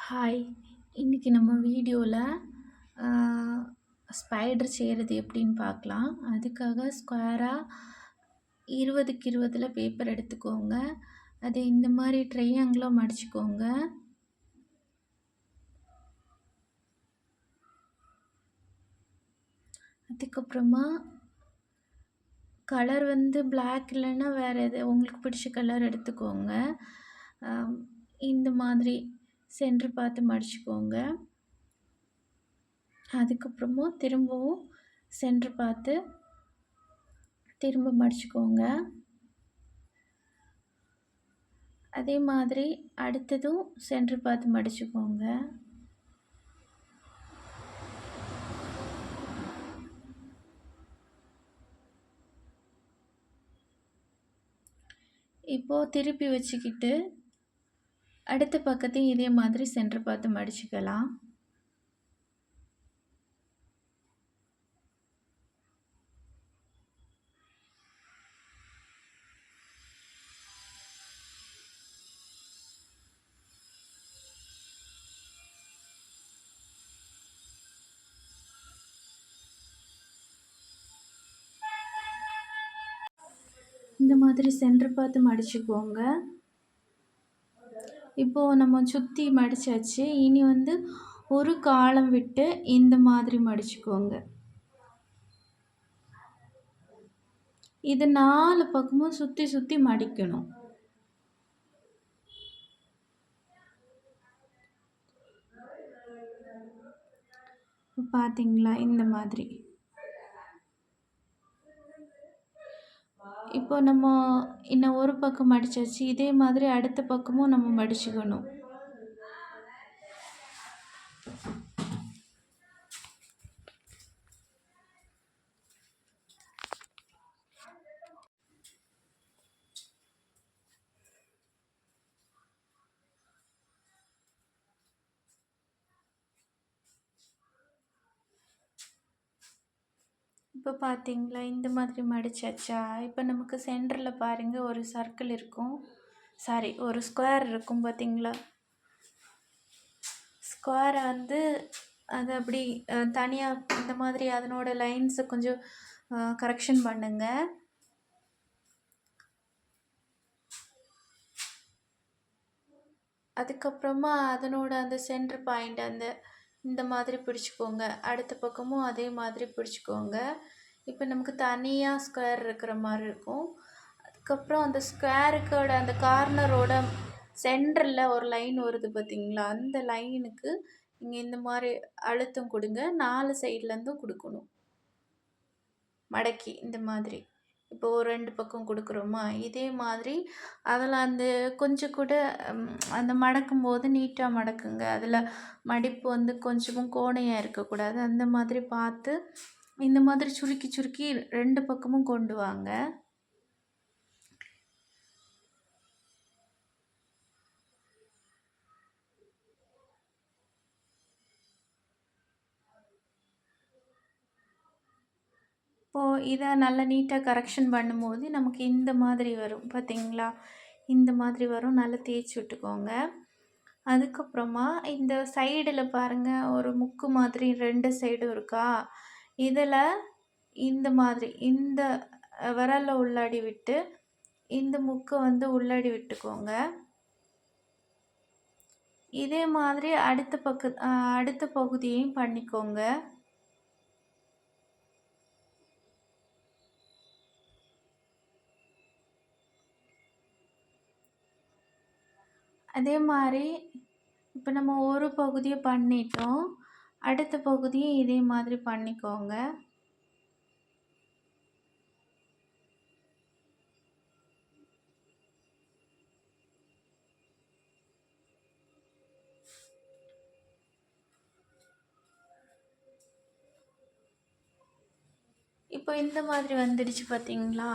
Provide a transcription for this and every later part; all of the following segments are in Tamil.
ஹாய்! இன்னைக்கு நம்ம வீடியோல ஆ ஸ்பைடர் செய்றது எப்படின்னு பார்க்கலாம். அதுக்காக ஸ்கொயரா 20க்கு 20ல பேப்பர் எடுத்துக்கோங்க. அதை இந்த மாரி ட்ரையாங்கிளா மடிச்சுக்கோங்க. அதுக்கப்புறமா கலர் வந்து பிளாக் இல்லைன்னா வேறு எது உங்களுக்கு பிடிச்ச கலர் எடுத்துக்கோங்க. இந்த மாதிரி சென்டர் பார்த்து மடிச்சுக்கோங்க. அதுக்கப்புறமா திரும்பவும் சென்டர் பார்த்து திரும்ப மடிச்சுக்கோங்க. அதே மாதிரி அடுத்ததும் சென்டர் பார்த்து மடிச்சுக்கோங்க. இப்போ திருப்பி வச்சுக்கிட்டு அடுத்த பக்கத்தையும் இதே மாதிரி சென்டர் பார்த்து மடிச்சுக்கலாம். இந்த மாதிரி சென்டர் பார்த்து மடிச்சுக்கோங்க. இப்போது நம்ம சுற்றி மடிச்சாச்சு. இனி வந்து ஒரு காலம் விட்டு இந்த மாதிரி மடிச்சுக்கோங்க. இது 4 பக்கமும் சுற்றி சுற்றி மடிக்கணும். பார்த்தீங்களா? இந்த மாதிரி. இப்போ நம்ம இன்னும் ஒரு பக்கம் மடிச்சாச்சு. இதே மாதிரி அடுத்த பக்கமும் நம்ம மடிச்சுக்கணும். இப்போ பார்த்தீங்களா? இந்த மாதிரி மடிச்சாச்சா? இப்போ நமக்கு சென்டரில் பாருங்கள் ஒரு சர்க்கிள் இருக்கும். ஒரு ஸ்கொயர் இருக்கும் பார்த்தீங்களா? ஸ்கொயரை வந்து அது அப்படி தனியாக இந்த மாதிரி அதனோட லைன்ஸை கொஞ்சம் கரெக்ஷன் பண்ணுங்க. அதுக்கப்புறமா அதனோட அந்த சென்டர் பாயிண்ட் இந்த மாதிரி பிடிச்சிக்கோங்க. அடுத்த பக்கமும் அதே மாதிரி பிடிச்சிக்கோங்க. இப்போ நமக்கு தனியாக ஸ்கொயர் இருக்கிற மாதிரி இருக்கும். அதுக்கப்புறம் அந்த ஸ்கொயருக்கோட அந்த கார்னரோட சென்டரில் ஒரு லைன் வருது பார்த்தீங்களா? அந்த லைனுக்கு நீங்கள் இந்த மாதிரி அழுத்தம் கொடுங்க. 4 சைட்லேருந்தும் கொடுக்கணும். மடக்கி இந்த மாதிரி. இப்போ 2 பக்கம் கொடுக்குறோமா? இதே மாதிரி அதில் கொஞ்சம் கூட அந்த மடக்கும்போது நீட்டாக மடக்குங்க. அதில் மடிப்பு வந்து கொஞ்சமும் கோணையாக இருக்கக்கூடாது. அந்த மாதிரி பார்த்து இந்த மாதிரி சுருக்கி சுருக்கி 2 பக்கமும் கொண்டு வாங்க. இப்போது இதை நல்லா நீட்டாக கரெக்ஷன் பண்ணும்போது நமக்கு இந்த மாதிரி வரும் பார்த்தீங்களா? இந்த மாதிரி வரும். நல்லா தேய்ச்சி விட்டுக்கோங்க. அதுக்கப்புறமா இந்த சைடில் பாருங்கள் ஒரு முக்கு மாதிரி 2 சைடும் இருக்கா? இதில் இந்த மாதிரி இந்த விரலை உள்ளாடி விட்டு இந்த முக்கை வந்து உள்ளாடி விட்டுக்கோங்க. இதே மாதிரி அடுத்த பகுதியையும் பண்ணிக்கோங்க. அதே மாதிரி இப்போ நம்ம ஒரு பகுதியை பண்ணிட்டோம். அடுத்த பகுதியை இதே மாதிரி பண்ணிக்கோங்க. இப்போ இந்த மாதிரி வந்துடுச்சு பார்த்தீங்களா?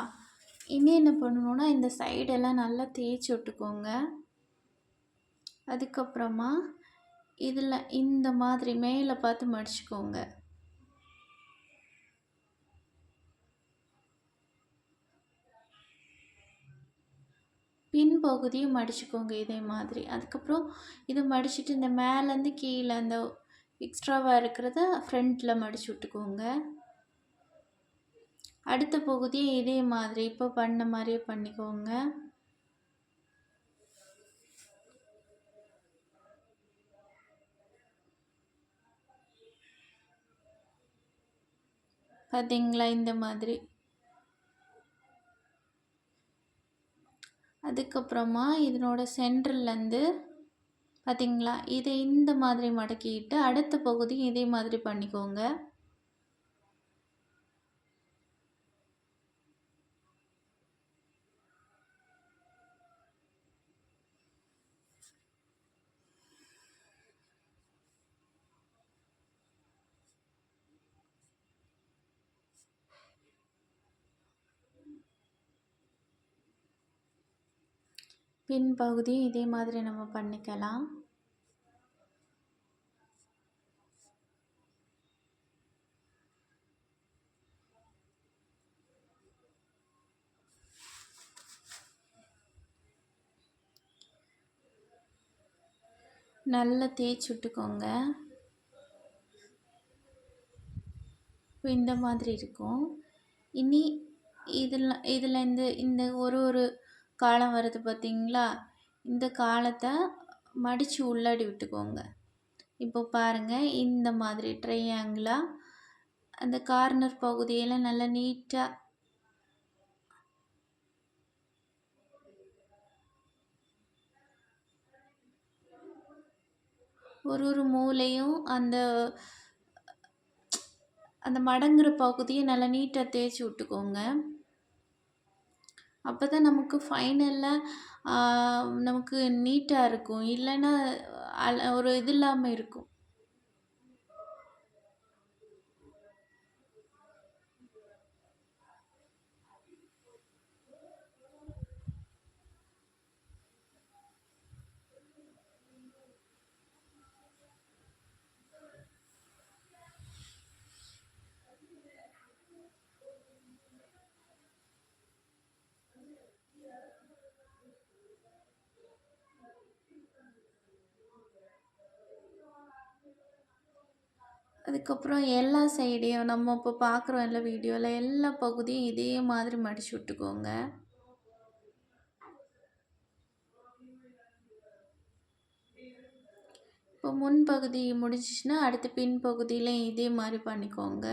இனி என்ன பண்ணணுன்னா இந்த சைடெல்லாம் நல்லா தேய்ச்சி விட்டுக்கோங்க. அதுக்கப்புறமா இதில் இந்த மாதிரி மேலே பார்த்து மடிச்சுக்கோங்க. பின் பகுதியும் மடிச்சுக்கோங்க இதே மாதிரி. அதுக்கப்புறம் இதை மடிச்சுட்டு இந்த மேலேருந்து கீழே அந்த எக்ஸ்ட்ராவாக இருக்கிறத ஃப்ரண்ட்டில் மடிச்சு விட்டுக்கோங்க. அடுத்த பகுதியை இதே மாதிரி இப்போ பண்ண மாதிரியே பண்ணிக்கோங்க. பார்த்தீங்களா இந்த மாதிரி. அதுக்கப்புறமா இதனோட சென்டர்லேருந்து பார்த்தீங்களா இதை இந்த மாதிரி மடக்கிட்டு அடுத்த பகுதி இதே மாதிரி பண்ணிக்கோங்க. பின் பகுதி இதே மாதிரி நம்ம பண்ணிக்கலாம். நல்லா தேய்ச்சி விட்டுக்கோங்க. இந்த மாதிரி இருக்கும். இனி இதில் இந்த ஒரு காலம் வருது பார்த்தீங்களா, இந்த காலத்தை மடித்து உள்ளாடி விட்டுக்கோங்க. இப்போ பாருங்கள் இந்த மாதிரி ட்ரையாங்கிளாக அந்த கார்னர் பகுதியெல்லாம் நல்லா நீட்டாக ஒரு மூலையும் அந்த மடங்குற பகுதியை நல்லா நீட்டாக தேய்ச்சி விட்டுக்கோங்க. அப்போ தான் நமக்கு ஃபைனலாக நமக்கு நீட்டாக இருக்கும். இல்லைன்னா ஒரு இது இல்லாமல் இருக்கும். அதுக்கப்புறம் எல்லா சைடையும் நம்ம இப்போ பார்க்குறோம் எல்லா வீடியோவில் எல்லா பகுதியும் இதே மாதிரி மடிச்சு விட்டுக்கோங்க. இப்போ முன்பகுதி முடிஞ்சிச்சுன்னா அடுத்து பின் பகுதியிலையும் இதே மாதிரி பண்ணிக்கோங்க.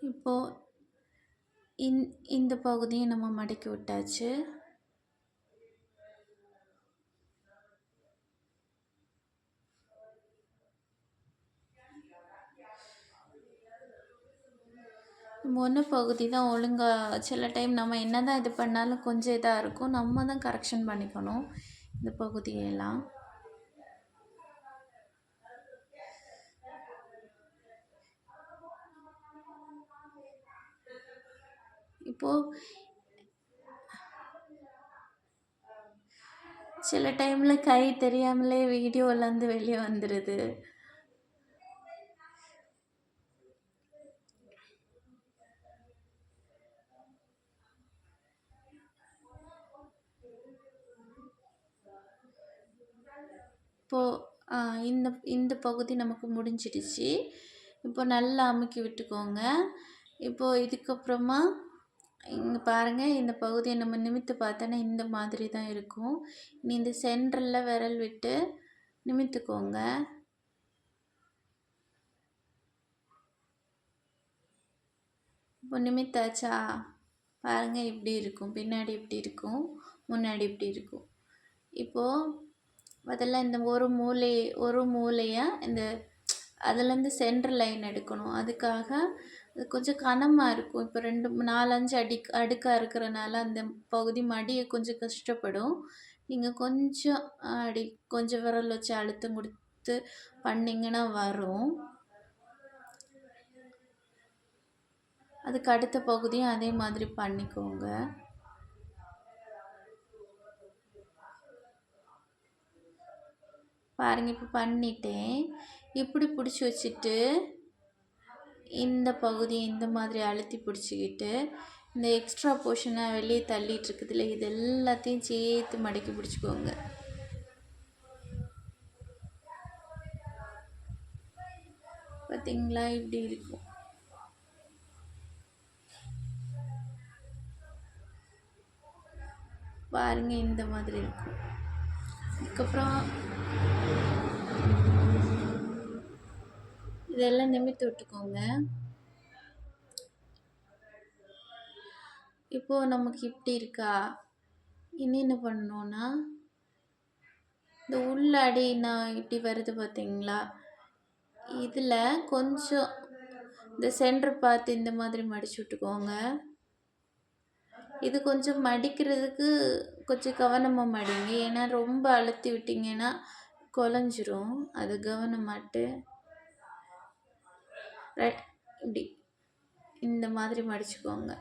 இப்போது இந்த பகுதியை நம்ம மடக்கி விட்டாச்சு. முன்ன பகுதி தான் ஒழுங்காக சில டைம் நம்ம என்ன தான் இது பண்ணாலும் கொஞ்சம் இதாக இருக்கும். நம்ம தான் கரெக்ஷன் பண்ணிக்கணும் இந்த பகுதியெல்லாம். இப்போது சில டைமில் கை தெரியாமலே வீடியோலேருந்து வெளியே வந்துடுது. இப்போது இந்த பகுதி நமக்கு முடிஞ்சிடுச்சு. இப்போ நல்லா அமுக்கி விட்டுக்கோங்க. இப்போது இதுக்கப்புறமா இங்கே பாருங்கள் இந்த பகுதியை நம்ம நிமித்து பார்த்தோன்னா இந்த மாதிரி தான் இருக்கும். நீ இந்த சென்டரில் விரல் விட்டு நிமித்துக்கோங்க. இப்போ நிமித்தாச்சா பாருங்கள் இப்படி இருக்கும். பின்னாடி இப்படி இருக்கும், முன்னாடி இப்படி இருக்கும். இப்போது முதல்ல இந்த ஒரு மூலையாக இந்த அதுலேருந்து சென்டர் லைன் எடுக்கணும். அதுக்காக அது கொஞ்சம் கனமா இருக்கும். இப்போ 2, 4, 5 அடுக்கா இருக்கிறனால அந்த பகுதி மடிய கொஞ்சம் கஷ்டப்படும். நீங்க கொஞ்சம் கொஞ்சம் விரல் வச்சு அழுத்தம் குடுத்து பண்ணீங்கன்னா வரும். அதுக்கு அடுத்த பகுதியும் அதே மாதிரி பண்ணிக்கோங்க. பாருங்க இப்போ பண்ணிட்டேன். இப்படி பிடிச்சி வச்சுட்டு இந்த பகுதியை இந்த மாதிரி அழுத்தி பிடிச்சிக்கிட்டு இந்த எக்ஸ்ட்ரா போர்ஷனை வெளியே தள்ளிட்டு இருக்குதுல்ல, இது எல்லாத்தையும் சேர்த்து மடக்கி பிடிச்சிக்கோங்க. பார்த்தீங்களா, இப்படி இருக்கும். பாருங்க, இந்த மாதிரி இருக்கும். அதுக்கப்புறம் இதெல்லாம் நிமித்தி விட்டுக்கோங்க. இப்போ நமக்கு இப்படி இருக்கா? இனி என்ன பண்ணணும்னா, இந்த உள்ளாடி நான் இப்படி வருது பார்த்தீங்களா, இதில் கொஞ்சம் இந்த சென்டர் பார்த்து இந்த மாதிரி மடிச்சு விட்டுக்கோங்க. இது கொஞ்சம் மடிக்கிறதுக்கு கொஞ்சம் கவனமாக மடிங்க, ஏன்னா ரொம்ப அழுத்தி விட்டிங்கன்னா குழஞ்சிரும். அது கவனமாட்டு இப்படி இந்த மாதிரி மடிச்சுக்கோங்க.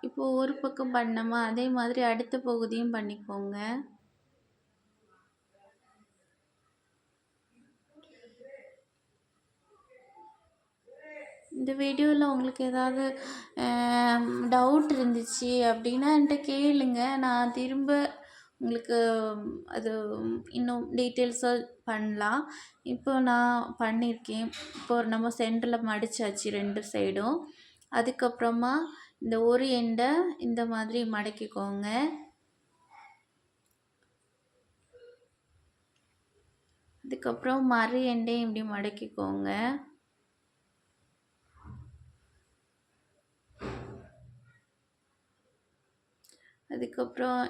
இப்போ ஒரு பக்கம் பண்ணோமா, அதே மாதிரி அடுத்த பகுதியும் பண்ணிக்கோங்க. இந்த வீடியோவில் உங்களுக்கு ஏதாவது டவுட் இருந்துச்சு அப்படின்னா என்கிட்ட கேளுங்க, நான் திரும்ப உங்களுக்கு அது இன்னும் டீட்டெயில்ஸாக பண்ணலாம். இப்போ நான் பண்ணியிருக்கேன். இப்போ நம்ம சென்டரில் மடித்தாச்சு 2 சைடும். அதுக்கப்புறமா இந்த ஒரு எண்டை இந்த மாதிரி மடக்கிக்கோங்க. அதுக்கப்புறம் மறு எண்டையும் இப்படி மடக்கிக்கோங்க. அதுக்கப்புறம்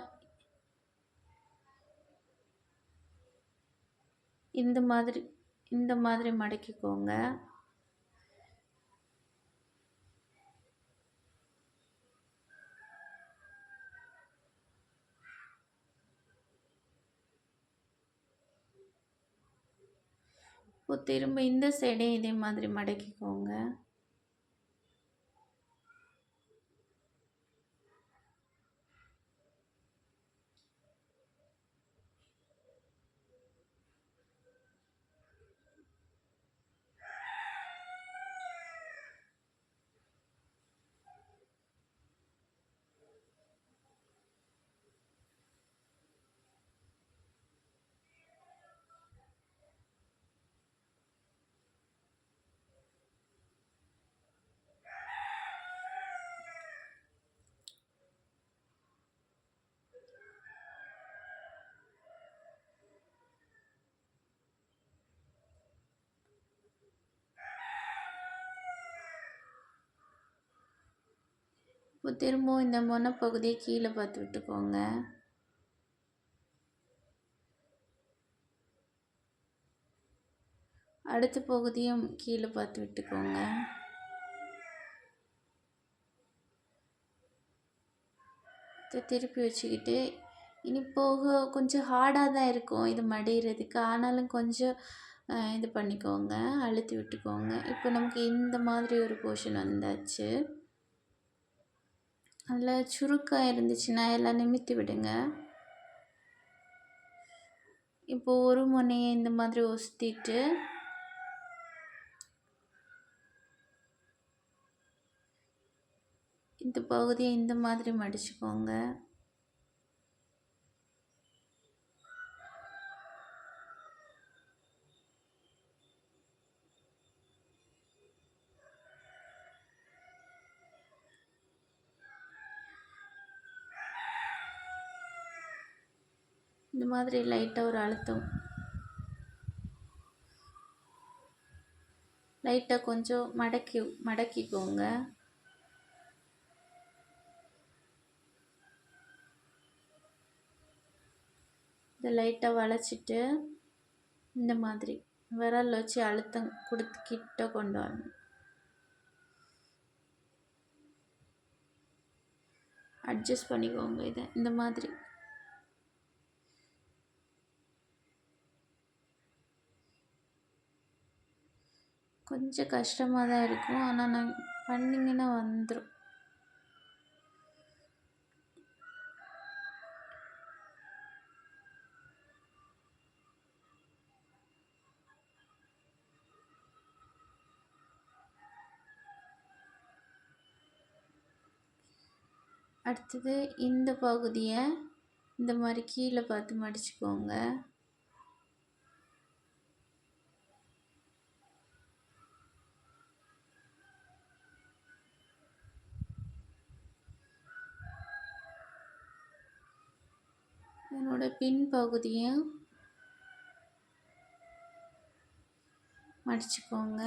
இந்த மாதிரி மடக்கிக்கோங்க. இப்போ திரும்ப இந்த சைடையும் இதே மாதிரி மடக்கிக்கோங்க. இப்போ திரும்பவும் இந்த முனைப்பகுதியை கீழே பார்த்து விட்டுக்கோங்க. அடுத்த பகுதியும் கீழே பார்த்து விட்டுக்கோங்க. திருப்பி வச்சுக்கிட்டு இனி போக கொஞ்சம் ஹார்டாக தான் இருக்கும் இது மடிகிறதுக்கு, ஆனாலும் கொஞ்சம் இது பண்ணிக்கோங்க, அழுத்தி விட்டுக்கோங்க. இப்போ நமக்கு இந்த மாதிரி ஒரு போர்ஷன் வந்தாச்சு. அதில் சுருக்கம் இருந்துச்சுன்னா எல்லாம் நிமித்தி விடுங்க. இப்போ ஒரு முனையை இந்த மாதிரி ஒஸ்திட்டு இந்த பகுதியை இந்த மாதிரி மடிச்சுக்கோங்க. இந்த மாதிரி லைட்டாக ஒரு அழுத்தம், லைட்டாக கொஞ்சம் மடக்கிக்கோங்க. இதை லைட்டாக வளைச்சிட்டு இந்த மாதிரி விரல் வச்சு அழுத்தம் கொடுத்து கிட்ட கொண்டு வரணும். அட்ஜஸ்ட் பண்ணிக்கோங்க இதை இந்த மாதிரி. கொஞ்சம் கஷ்டமாக தான் இருக்கும், ஆனால் நான் பண்ணிங்கன்னா வந்துடும். அடுத்தது இந்த பகுதியை இந்த மாதிரி கீழே பார்த்து மடிச்சுக்கோங்க. என்னோட பின் பகுதியும் மடிச்சுக்கோங்க.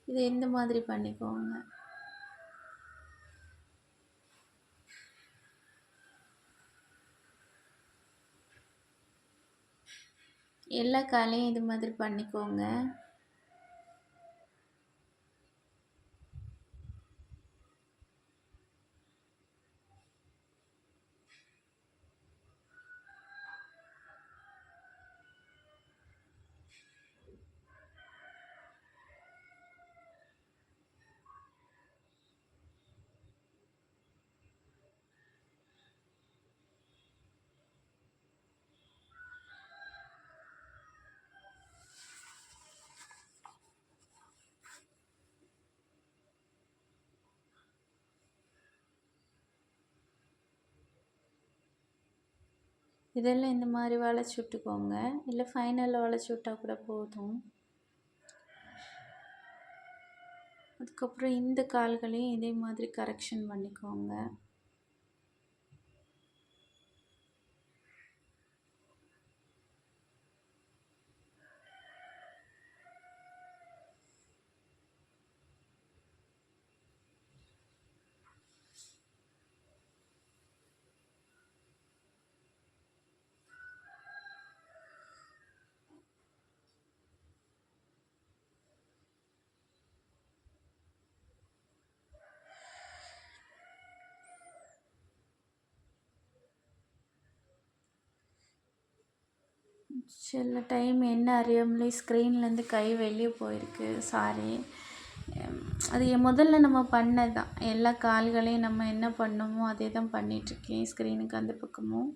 இதை இந்த மாதிரி பண்ணிக்கோங்க. எல்லா காலையும் இது மாதிரி பண்ணிக்கோங்க. இதெல்லாம் இந்த மாதிரி வளைச்சி விட்டுக்கோங்க, இல்லை ஃபைனலில் வளைச்சி விட்டால் கூட போதும். அதுக்கப்புறம் இந்த கால்களையும் இதே மாதிரி கரெக்ஷன் பண்ணிக்கோங்க. சில டைம் என்ன அறியாமலே ஸ்க்ரீன்லேருந்து கை வெளியே போயிருக்கு, சாரி. அது முதல்ல நம்ம பண்ணது தான். எல்லா கால்களையும் நம்ம என்ன பண்ணோமோ அதே தான் பண்ணிகிட்ருக்கேன். ஸ்க்ரீனுக்கு அந்த பக்கமும்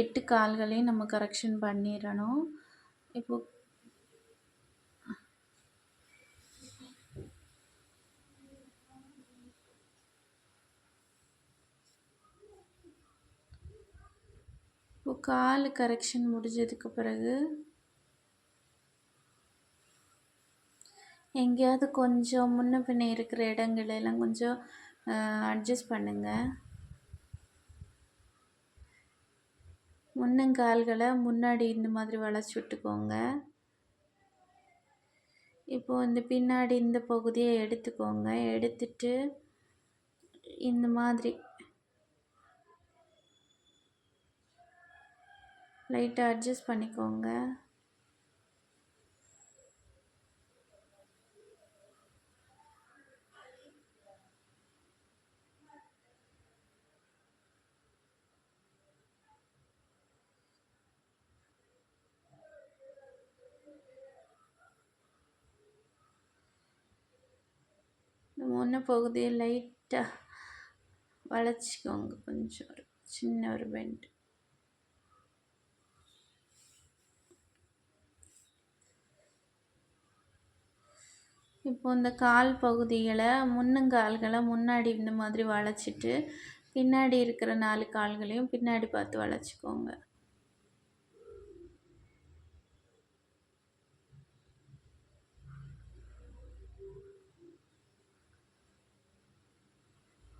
8 கால்களையும் நம்ம கரெக்ஷன் பண்ணிடணும். இப்போ கால் கரெக்ஷன் முடிஞ்சதுக்கு பிறகு எங்கேயாவது கொஞ்சம் முன்ன பின்ன இருக்கிற இடங்களெல்லாம் கொஞ்சம் அட்ஜஸ்ட் பண்ணுங்கள். முன்னங்கால்களை முன்னாடி இந்த மாதிரி வளைச்சி விட்டுக்கோங்க. இப்போது இந்த பின்னாடி இந்த பகுதியை எடுத்துக்கோங்க. எடுத்துட்டு இந்த மாதிரி லைட்டாக அட்ஜஸ்ட் பண்ணிக்கோங்க. முன்ன பகுதியை லைட்டாக வளைச்சிக்கோங்க, கொஞ்சம் ஒரு சின்ன ஒரு பெண்ட். இப்போ இந்த கால் பகுதிகளை முன்னங்கால்களை முன்னாடி இந்த மாதிரி வளைச்சிட்டு பின்னாடி இருக்கிற 4 கால்களையும் பின்னாடி பார்த்து வளைச்சிக்கோங்க.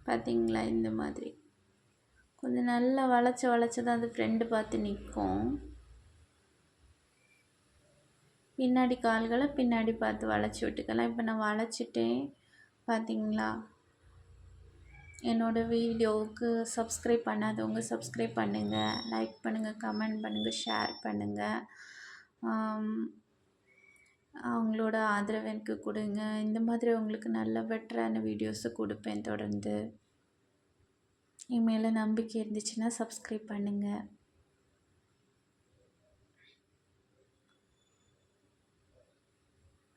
பார்த்தீங்களா? இந்த மாதிரி கொஞ்சம் நல்லா வளைச்சி தான் அது ஃப்ரெண்டு பார்த்து நிற்கும். பின்னாடி கால்களை பின்னாடி பார்த்து வளைச்சி விட்டுக்கலாம். இப்போ நான் வளைச்சிட்டேன் பார்த்தீங்களா? என்னோடய வீடியோவுக்கு சப்ஸ்கிரைப் பண்ணாதவங்க சப்ஸ்கிரைப் பண்ணுங்கள், லைக் பண்ணுங்கள், கமெண்ட் பண்ணுங்கள், ஷேர் பண்ணுங்கள். அவங்களோட ஆதரவு எனக்கு கொடுங்க. இந்த மாதிரி உங்களுக்கு நல்ல பெட்டரான வீடியோஸை கொடுப்பேன் தொடர்ந்து. என் மேலே நம்பிக்கை இருந்துச்சுன்னா சப்ஸ்கிரைப் பண்ணுங்கள்.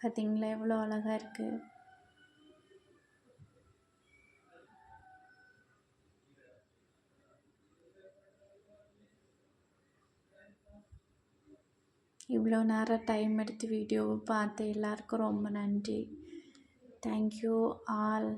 பார்த்தீங்களா எவ்வளோ அழகாக இருக்குது. இவ்வளோ நேரம் டைம் எடுத்து வீடியோவை பார்த்த எல்லாருக்கும் ரொம்ப நன்றி. Thank you all.